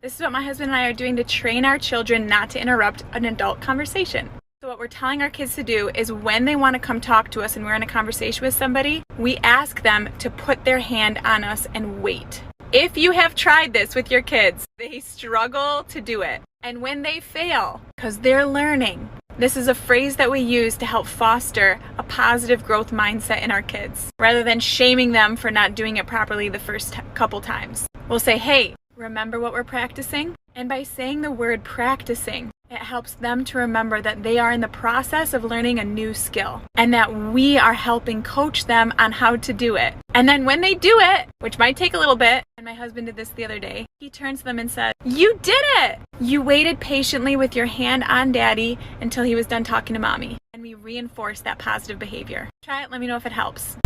This is what my husband and I are doing to train our children not to interrupt an adult conversation. So what we're telling our kids to do is when they want to come talk to us and we're in a conversation with somebody, we ask them to put their hand on us and wait. If you have tried this with your kids, they struggle to do it. And when they fail, because they're learning, this is a phrase that we use to help foster a positive growth mindset in our kids, rather than shaming them for not doing it properly the first couple times. We'll say, hey, remember what we're practicing? And by saying the word practicing, it helps them to remember that they are in the process of learning a new skill and that we are helping coach them on how to do it. And then when they do it, which might take a little bit, and my husband did this the other day, he turns to them and said, "You did it! You waited patiently with your hand on daddy until he was done talking to mommy." And we reinforce that positive behavior. Try it, let me know if it helps.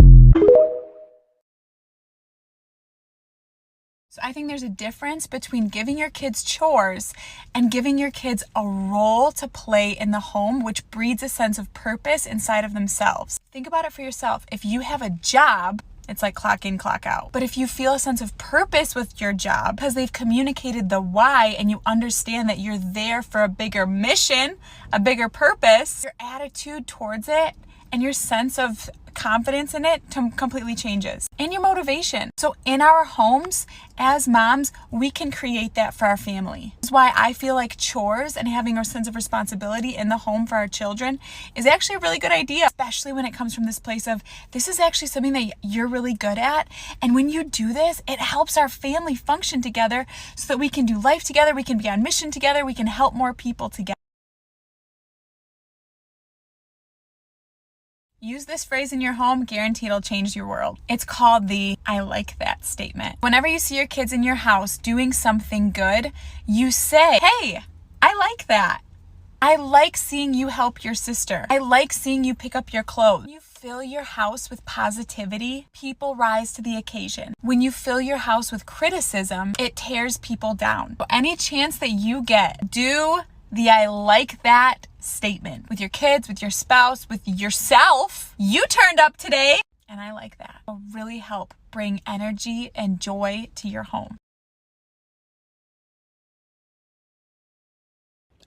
So I think there's a difference between giving your kids chores and giving your kids a role to play in the home, which breeds a sense of purpose inside of themselves. Think about it for yourself. If you have a job, it's like clock in, clock out. But if you feel a sense of purpose with your job because they've communicated the why and you understand that you're there for a bigger mission, a bigger purpose, your attitude towards it and your sense of confidence in it completely changes. And your motivation. So in our homes, as moms, we can create that for our family. That's why I feel like chores and having a sense of responsibility in the home for our children is actually a really good idea, especially when it comes from this place of, this is actually something that you're really good at. And when you do this, it helps our family function together so that we can do life together, we can be on mission together, we can help more people together. Use this phrase in your home, guaranteed it'll change your world. It's called the "I like that" statement. Whenever you see your kids in your house doing something good, you say, "Hey, I like that. I like seeing you help your sister. I like seeing you pick up your clothes." You fill your house with positivity, people rise to the occasion. When you fill your house with criticism, it tears people down. So any chance that you get, do the "I like that" statement with your kids, with your spouse, with yourself. You turned up today, and I like that. It'll really help bring energy and joy to your home.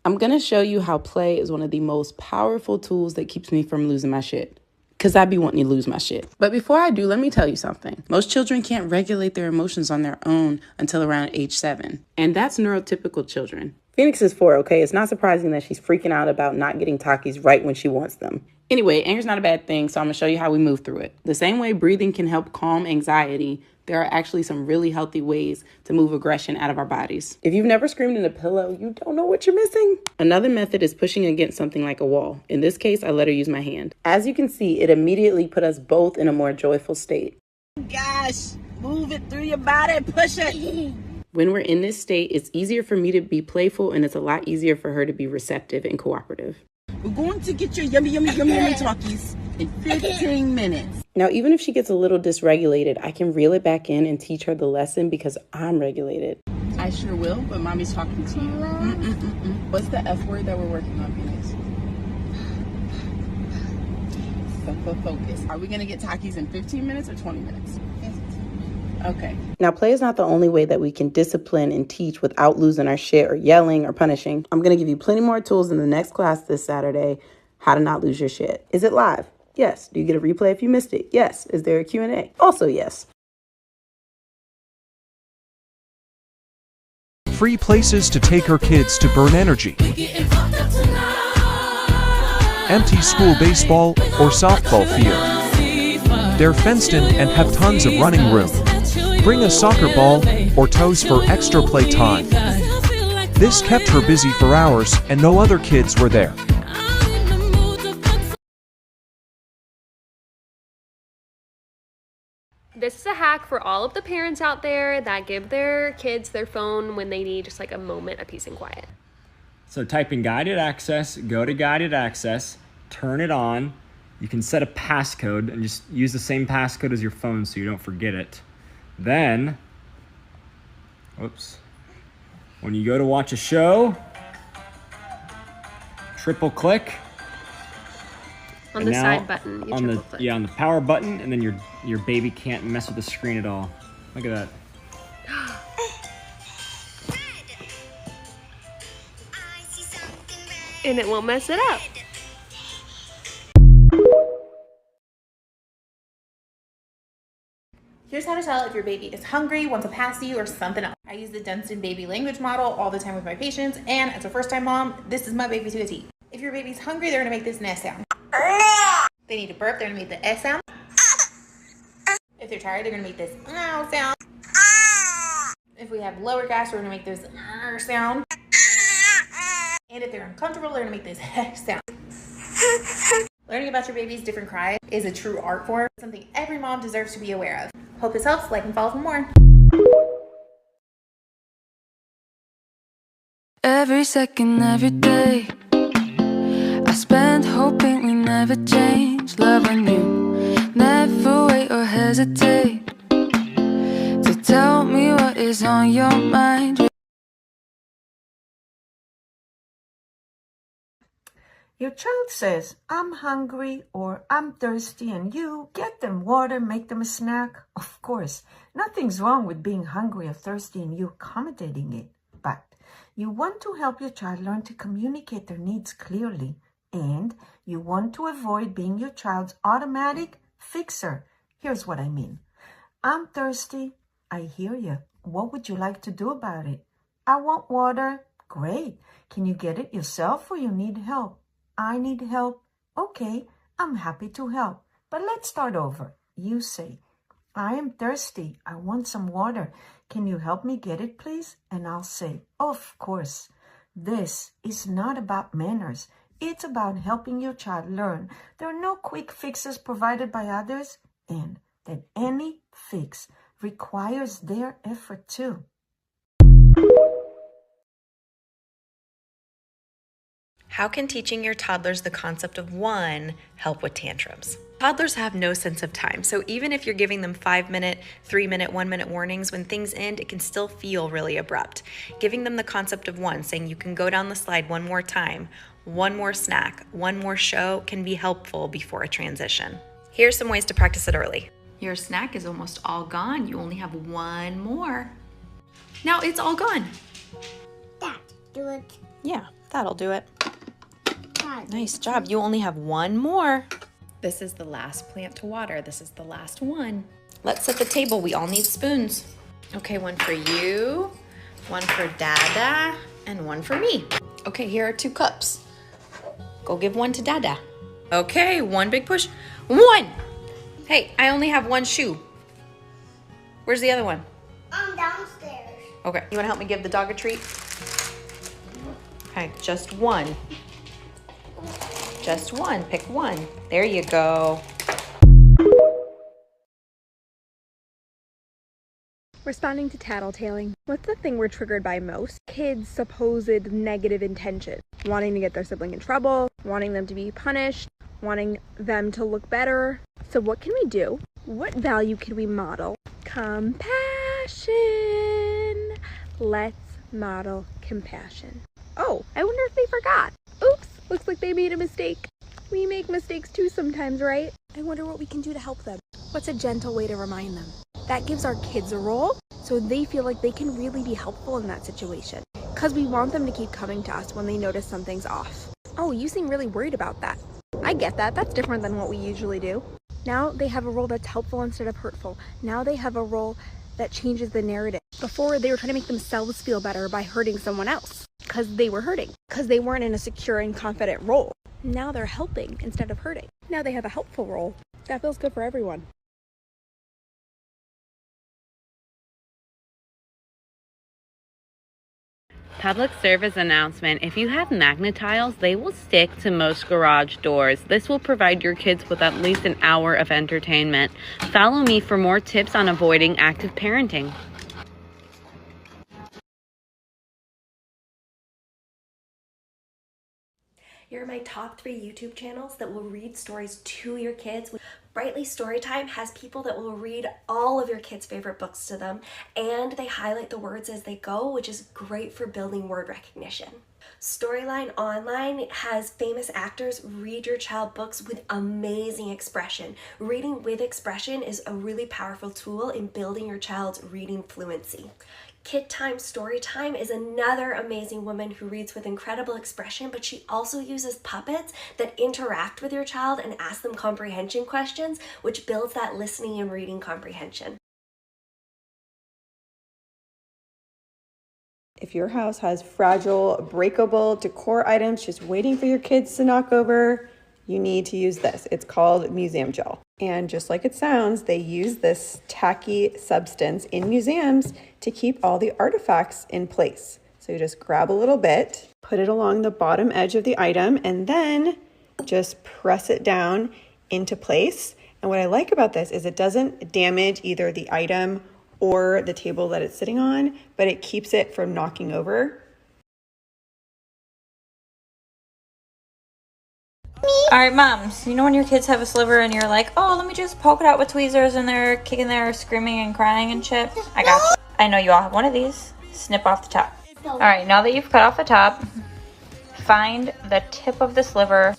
I'm going to show you how play is one of the most powerful tools that keeps me from losing my shit. Because I be wanting to lose my shit. But before I do, let me tell you something. Most children can't regulate their emotions on their own until around age 7. And that's neurotypical children. Phoenix is 4, okay? It's not surprising that she's freaking out about not getting Takis right when she wants them. Anyway, anger's not a bad thing, so I'm going to show you how we move through it. The same way breathing can help calm anxiety, there are actually some really healthy ways to move aggression out of our bodies. If you've never screamed in a pillow, you don't know what you're missing. Another method is pushing against something like a wall. In this case, I let her use my hand. As you can see, it immediately put us both in a more joyful state. Gosh, move it through your body, push it. When we're in this state, it's easier for me to be playful and it's a lot easier for her to be receptive and cooperative. We're going to get your yummy Takis in 15 minutes. Now, even if she gets a little dysregulated, I can reel it back in and teach her the lesson because I'm regulated. I sure will, but mommy's talking to you. What's the F word that we're working on, Phoenix? Focus. Are we going to get Takis in 15 minutes or 20 minutes? Okay. Now, play is not the only way that we can discipline and teach without losing our shit or yelling or punishing. I'm going to give you plenty more tools in the next class this Saturday, how to not lose your shit. Is it live? Yes. Do you get a replay if you missed it? Yes. Is there a Q&A? Also, yes. Free places to take her kids to burn energy. Empty school baseball or softball field. They're fenced in and have tons of running room. Bring a soccer ball or toes for extra play time. This kept her busy for hours and no other kids were there. This is a hack for all of the parents out there that give their kids their phone when they need just like a moment of peace and quiet. So type in guided access, go to guided access, turn it on. You can set a passcode and just use the same passcode as your phone so you don't forget it. Then, when you go to watch a show, triple click. On the side button, you triple click. Yeah, on the power button, and then your baby can't mess with the screen at all. Look at that. and it won't mess it up. Here's how to tell if your baby is hungry, wants a passy, or something else. I use the Dunstan baby language model all the time with my patients, and as a first-time mom, this is my baby to a T. If your baby's hungry, they're gonna make this S sound. They need to burp, they're gonna make the S sound. If they're tired, they're gonna make this ow sound. If we have lower gas, we're gonna make this sound. And if they're uncomfortable, they're gonna make this sound. Learning about your baby's different cries is a true art form, something every mom deserves to be aware of. Hope this helps. Like and follow for more. Every second, every day, I spend hoping we never change. Loving you, never wait or hesitate to tell me what is on your mind. Your child says, I'm hungry or I'm thirsty, and you get them water, make them a snack. Of course, nothing's wrong with being hungry or thirsty and you accommodating it. But you want to help your child learn to communicate their needs clearly, and you want to avoid being your child's automatic fixer. Here's what I mean. I'm thirsty. I hear you. What would you like to do about it? I want water. Great. Can you get it yourself or you need help? I need help. Okay, I'm happy to help. But let's start over. You say, I am thirsty. I want some water. Can you help me get it, please? And I'll say, of course. This is not about manners. It's about helping your child learn there are no quick fixes provided by others, and that any fix requires their effort too. How can teaching your toddlers the concept of one help with tantrums? Toddlers have no sense of time, so even if you're giving them 5-minute, 3-minute, 1-minute warnings, when things end, it can still feel really abrupt. Giving them the concept of one, saying you can go down the slide one more time, one more snack, one more show, can be helpful before a transition. Here's some ways to practice it early. Your snack is almost all gone. You only have one more. Now it's all gone. That, do it. Yeah, that'll do it. Nice job. You only have one more. This is the last plant to water. This is the last one. Let's set the table. We all need spoons. Okay, one for you, one for Dada, and one for me. Okay, here are 2 cups. Go give one to Dada. Okay, one big push. One! Hey, I only have one shoe. Where's the other one? Downstairs. Okay, you wanna help me give the dog a treat? Okay, just one. Just one, pick one. There you go. Responding to tattletaling. What's the thing we're triggered by most? Kids' supposed negative intention. Wanting to get their sibling in trouble, wanting them to be punished, wanting them to look better. So what can we do? What value can we model? Compassion. Let's model compassion. Oh, I wonder if they forgot. Oops, looks like they made a mistake. We make mistakes too sometimes, right? I wonder what we can do to help them. What's a gentle way to remind them? That gives our kids a role so they feel like they can really be helpful in that situation. Because we want them to keep coming to us when they notice something's off. Oh, you seem really worried about that. I get that. That's different than what we usually do. Now they have a role that's helpful instead of hurtful. Now they have a role that changes the narrative. Before, they were trying to make themselves feel better by hurting someone else because they were hurting, because they weren't in a secure and confident role. Now they're helping instead of hurting. Now they have a helpful role. That feels good for everyone. Public service announcement. If you have magnet tiles, they will stick to most garage doors. This will provide your kids with at least an hour of entertainment. Follow me for more tips on avoiding active parenting. Here are my top 3 YouTube channels that will read stories to your kids. Brightly Storytime has people that will read all of your kids' favorite books to them, and they highlight the words as they go, which is great for building word recognition. Storyline Online has famous actors read your child books with amazing expression. Reading with expression is a really powerful tool in building your child's reading fluency. Kid Time Story Time is another amazing woman who reads with incredible expression, but she also uses puppets that interact with your child and ask them comprehension questions, which builds that listening and reading comprehension. If your house has fragile, breakable decor items just waiting for your kids to knock over, you need to use this. It's called museum gel. And just like it sounds, they use this tacky substance in museums to keep all the artifacts in place. So you just grab a little bit, put it along the bottom edge of the item, and then just press it down into place. And what I like about this is it doesn't damage either the item or the table that it's sitting on, but it keeps it from knocking over. All right, moms, you know when your kids have a sliver and you're like, oh, let me just poke it out with tweezers and they're kicking there, screaming and crying and shit? I got you. I know you all have one of these. Snip off the top. All right, now that you've cut off the top, find the tip of the sliver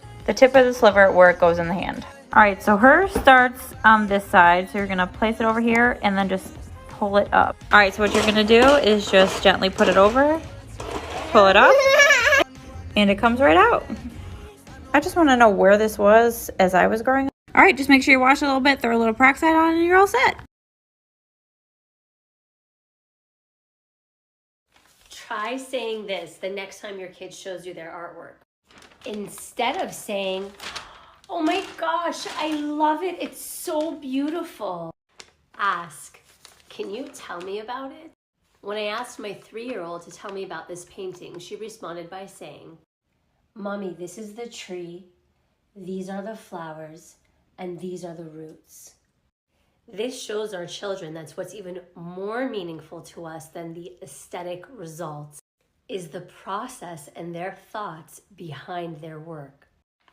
where it goes in the hand. All right, so hers starts on this side, so you're gonna place it over here and then just pull it up. All right, so what you're gonna do is just gently put it over, pull it up, and it comes right out. I just want to know where this was as I was growing up. All right, just make sure you wash it a little bit, throw a little peroxide on, and you're all set. Try saying this the next time your kid shows you their artwork. Instead of saying, oh my gosh, I love it, it's so beautiful. Ask, can you tell me about it? When I asked my 3-year-old to tell me about this painting, she responded by saying, Mommy, this is the tree, these are the flowers, and these are the roots. This shows our children that's what's even more meaningful to us than the aesthetic results is the process and their thoughts behind their work.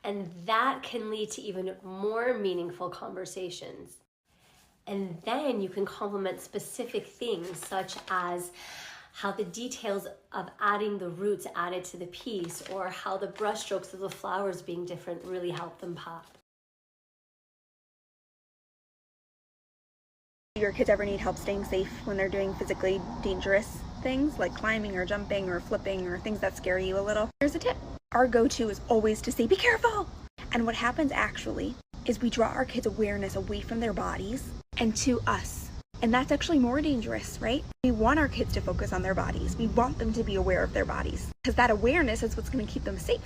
And that can lead to even more meaningful conversations. And then you can complement specific things such as how the details of adding the roots added to the piece or how the brushstrokes of the flowers being different really help them pop. Do your kids ever need help staying safe when they're doing physically dangerous things like climbing or jumping or flipping or things that scare you a little? Here's a tip. Our go-to is always to say, be careful. And what happens actually is we draw our kids' awareness away from their bodies and to us. And that's actually more dangerous, right? We want our kids to focus on their bodies. We want them to be aware of their bodies because that awareness is what's going to keep them safe.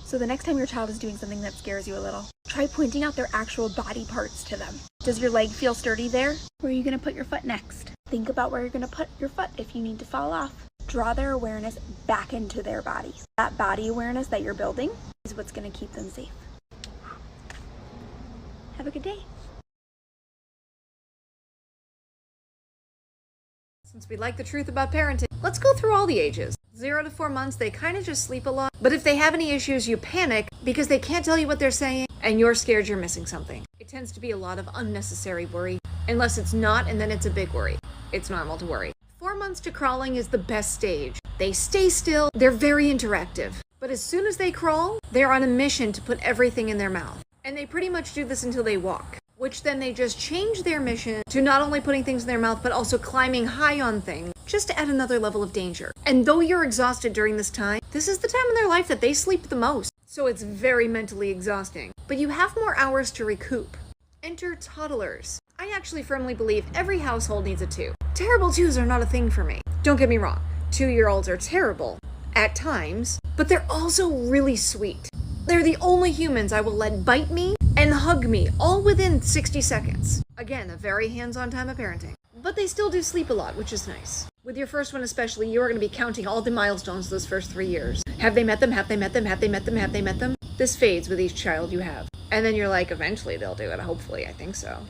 So the next time your child is doing something that scares you a little, try pointing out their actual body parts to them. Does your leg feel sturdy there? Where are you going to put your foot next? Think about where you're going to put your foot if you need to fall off. Draw their awareness back into their body. That body awareness that you're building is what's going to keep them safe. Have a good day. Since we like the truth about parenting, let's go through all the ages. 0 to 4 months, they kind of just sleep a lot. But if they have any issues, you panic because they can't tell you what they're saying and you're scared you're missing something. It tends to be a lot of unnecessary worry, unless it's not, and then it's a big worry. It's normal to worry. 4 months to crawling is the best stage. They stay still, they're very interactive. But as soon as they crawl, they're on a mission to put everything in their mouth. And they pretty much do this until they walk, which then they just change their mission to not only putting things in their mouth, but also climbing high on things, just to add another level of danger. And though you're exhausted during this time, this is the time in their life that they sleep the most. So it's very mentally exhausting. But you have more hours to recoup. Enter toddlers. I actually firmly believe every household needs a 2. Terrible 2s are not a thing for me. Don't get me wrong, 2-year-olds are terrible at times, but they're also really sweet. They're the only humans I will let bite me and hug me all within 60 seconds. Again, a very hands-on time of parenting. But they still do sleep a lot, which is nice. With your first one especially, you're going to be counting all the milestones those first 3 years. Have they met them? Have they met them? Have they met them? Have they met them? This fades with each child you have. And then you're like, eventually they'll do it, hopefully, I think so.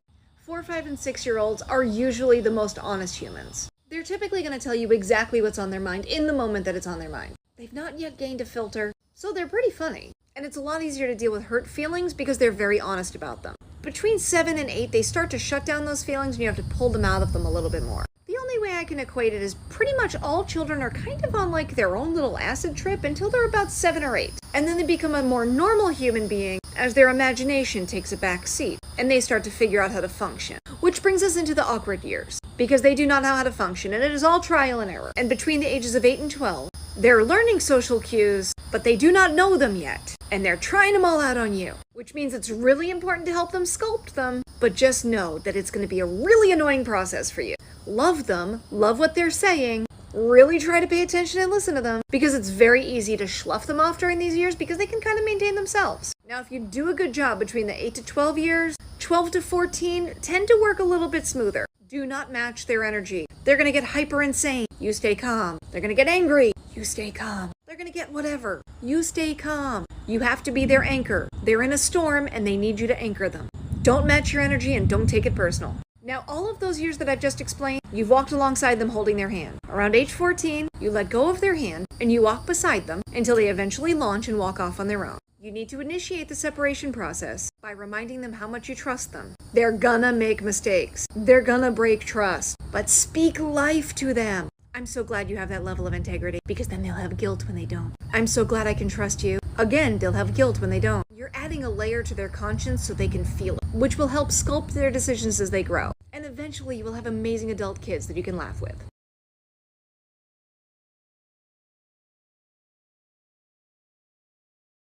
4, 5, and 6-year-olds are usually the most honest humans. They're typically going to tell you exactly what's on their mind in the moment that it's on their mind. They've not yet gained a filter, so they're pretty funny. And it's a lot easier to deal with hurt feelings because they're very honest about them. Between 7 and 8, they start to shut down those feelings and you have to pull them out of them a little bit more. The only way I can equate it is pretty much all children are kind of on like their own little acid trip until they're about 7 or 8. And then they become a more normal human being as their imagination takes a back seat and they start to figure out how to function. Which brings us into the awkward years, because they do not know how to function, and it is all trial and error. And between the ages of 8 and 12, they're learning social cues, but they do not know them yet, and they're trying them all out on you. Which means it's really important to help them sculpt them, but just know that it's going to be a really annoying process for you. Love them, love what they're saying, really try to pay attention and listen to them, because it's very easy to slough them off during these years because they can kind of maintain themselves. Now, if you do a good job between the 8 to 12 years, 12 to 14 tend to work a little bit smoother. Do not match their energy. They're going to get hyper insane. You stay calm. They're going to get angry. You stay calm. They're going to get whatever. You stay calm. You have to be their anchor. They're in a storm and they need you to anchor them. Don't match your energy and don't take it personal. Now, all of those years that I've just explained, you've walked alongside them holding their hand. Around age 14, you let go of their hand and you walk beside them until they eventually launch and walk off on their own. You need to initiate the separation process by reminding them how much you trust them. They're gonna make mistakes. They're gonna break trust. But speak life to them. I'm so glad you have that level of integrity, because then they'll have guilt when they don't. I'm so glad I can trust you. Again, they'll have guilt when they don't. You're adding a layer to their conscience so they can feel it, which will help sculpt their decisions as they grow. And eventually you will have amazing adult kids that you can laugh with.